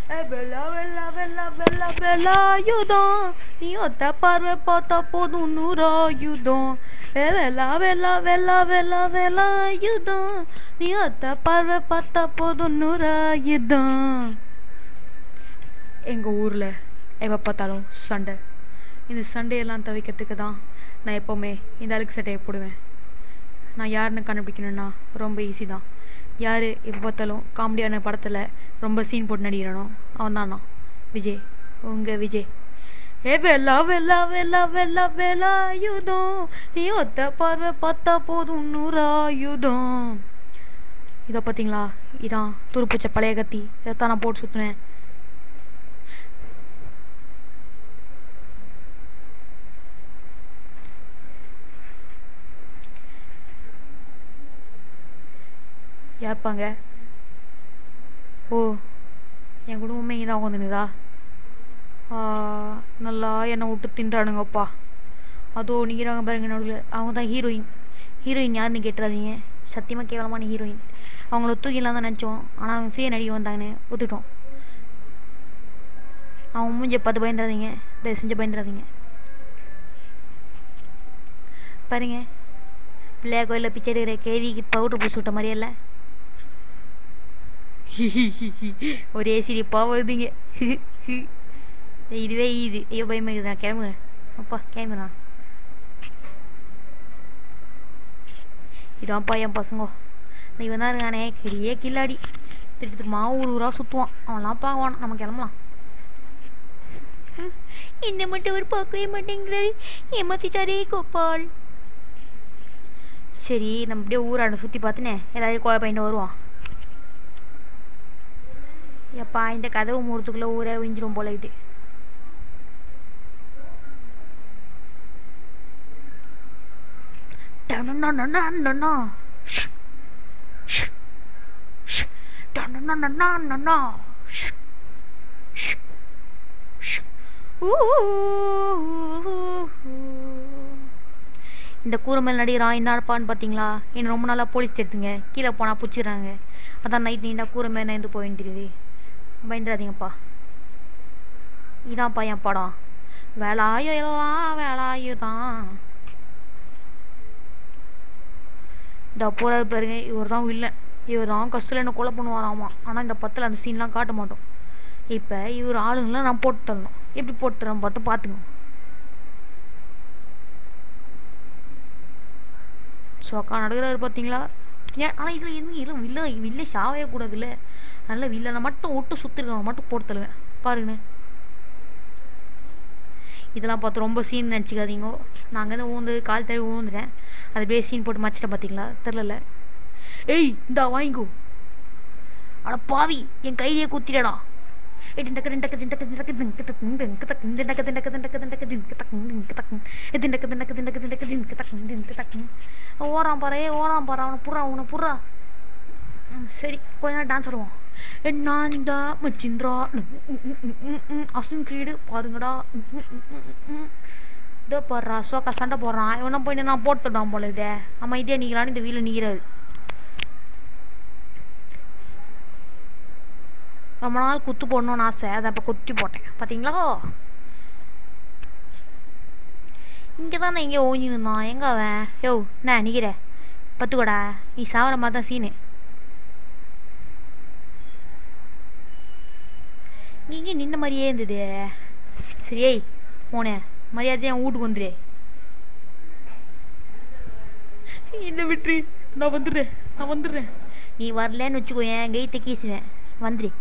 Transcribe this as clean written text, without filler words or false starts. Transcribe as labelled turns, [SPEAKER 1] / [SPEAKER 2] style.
[SPEAKER 1] வெள்ளா வெள்ளா வெள்ளா வெள்ளா வெள்ளாயுதம் நீ ஒத்த பார்வை பார்த்தா போதும் நூறாயுதம் வெள்ளா வெள்ளா வெள்ளா வெள்ளா வெள்ளாயுதம் நீ ஒத்த பார்வை பார்த்தா போதும் நூறாயுதம். எங்கள் ஊரில் எப்போ பார்த்தாலும் சண்டை. இந்த சண்டையெல்லாம் தவிக்கிறதுக்கு தான் நான் எப்போவுமே இந்த அழுக்கு சட்டையை போடுவேன். நான் யாருன்னு கண்டுபிடிக்கணும்னா ரொம்ப ஈஸி தான். யார் எப்போ பார்த்தாலும் காமெடியான படத்தில் ரொம்ப சீன் போட்டு நடிக்கிறானோ அவன் தான் நான், விஜய். உங்கள் விஜய். ஏ வெள்ளா வெள்ளா வெள்ளா வெள்ளா வெள்ளாயுதம் நீ ஒத்த பார்வை பார்த்தா போதும் நூறாயுதம். இதை பார்த்தீங்களா, இதான் துருப்பிச்ச பழைய கத்தி. இதைத்தான் நான் போட்டு சுற்றுனேன். யார்ப்பாங்க? ஓ, என் குடும்பமே இங்கே தான் உட்காந்துனுதா? நல்லா என்னை விட்டு தின்றானுங்கப்பா. அதோ நிற்கிறாங்க பாருங்க நடுவில். அவங்க தான் ஹீரோயின். ஹீரோயின் யாருன்னு கேட்டுறாதீங்க, சத்தியமாக கேவலமான ஹீரோயின். அவங்கள தூக்கிலாம் தான் நினச்சோம், ஆனால் அவங்க ஃப்ரீயாக நடிக்க வந்தாங்கன்னு ஒத்துட்டோம். அவங்க மூஞ்ச பார்த்து பயந்துடாதீங்க, தயவு செஞ்சு பயந்துடாதீங்க. பாருங்க, பிள்ளையா கோயிலில் பிச்சை எடுக்கிற கேவிக்கு பவுடர் பூசி விட்ட மாதிரியே இல்லை. ஒரே சிரிப்பா வருதுங்க. இதுவே இது. ஐயோ பயமா இருக்குது. நான் கிளம்புறேன். அப்பா கிளம்புறா. இதான்ப்பா என் பசங்க. இவன் தான் இருக்கானே பெரிய கில்லாடி. திட்டு ஊர் ஊரா சுற்றுவான். அவன்லாம் பார்க்குவான். நம்ம கிளம்பலாம். என்ன மட்டும் அவர் பார்க்கவே மாட்டேங்கிறாரு, ஏமாத்திட்டாரே கோபால். சரி, நம்ம அப்படியே ஊராட சுற்றி பார்த்துனே எல்லாரையும் கோவை பையன் வருவான். எப்பா இந்த கதவு மூறத்துக்குள்ள ஊரே விஞ்சிரும் போல இது. இந்த கூரமல் நடிகரான் என்னப்பான்னு பார்த்தீங்களா? என்ன ரொம்ப நாளாக போலீஸ் எடுத்துங்க, கீழே போனால் பிடிச்சிடுறாங்க. அதான் நைட் நீண்டா கூரமே நேர்ந்து போயின்னு தெரியுது. பயந்துடாதீங்கப்பா. இதான்ப்பா என் படம். வேலாயுதான் வேலாயுதான். இந்த போறாரு பாருங்க, இவர் தான் இல்லை. இவர் தான் கஷ்டத்தில் என்ன கொலை பண்ணுவாராமா. ஆனால் இந்த பத்தில் அந்த சீன்லாம் காட்ட மாட்டோம். இப்போ இவர் ஆளுங்களாம் நான் போட்டு தரணும். எப்படி போட்டு தரோம் பார்த்துங்க. ஸோ அக்கா நடக்கிறாரு பார்த்தீங்களா? ஏன் ஆனால் இதில் எதுவும் இல்லை வில்ல சாவே கூடாது இல்லை. நல்ல வில்லனை மட்டும் விட்டு சுற்றிருக்கணும் மட்டும் போட்டு தருவேன் பாருங்கண்ணே. இதெல்லாம் பார்த்து ரொம்ப சீன் நினச்சிக்காதீங்க. நாங்கள் வந்து ஊந்து கால் தடவி ஊந்துட்டேன். அது அப்படியே சீன் போட்டு மச்சிட்டேன் பார்த்தீங்களா? தெரில. ஏய் இந்தா வாங்கிக்கோ. அட பாவி, என் கையிலேயே குத்திடடா. ஓராம் பாரு அவனை புறா அவனை புறா. சரி, கொஞ்ச நேரம் டான்ஸ் ஆடுவோம். என்னடா மச்சிந்திரா அசின் கிரீடு பாருங்கடா. இதோ போடுறா சோக்கா சண்டை போடுறான். இவனா போய் நான் போட்டுட்டான் போல. இதே ஆமா, இதே நீங்களான்னு இந்த வீட்டில் நீங்கிறாரு. ரொம்ப நாள் குத்து போடணும்னு ஆசை, அதை அப்போ குத்தி போட்டேன் பார்த்தீங்களா? இங்கே தான் நான் எங்கேயோ ஓஞ்சி இருந்தான். எங்கே அவன்? யோ என்ன நிற்கிற? பத்துக்கோடா, நீ சாவர மாதிரி தான் சீனு. நீங்க நின்ன மாதிரியே இருந்தது. சரி, ஏய் போனே மரியாதையா வீட்டுக்கு வந்துடு. என்ன விட்டுரு, நான் வந்துடுறேன். நீ வரலன்னு வச்சுக்கோ, என் கைத்தை கீசுவேன். வந்துடு.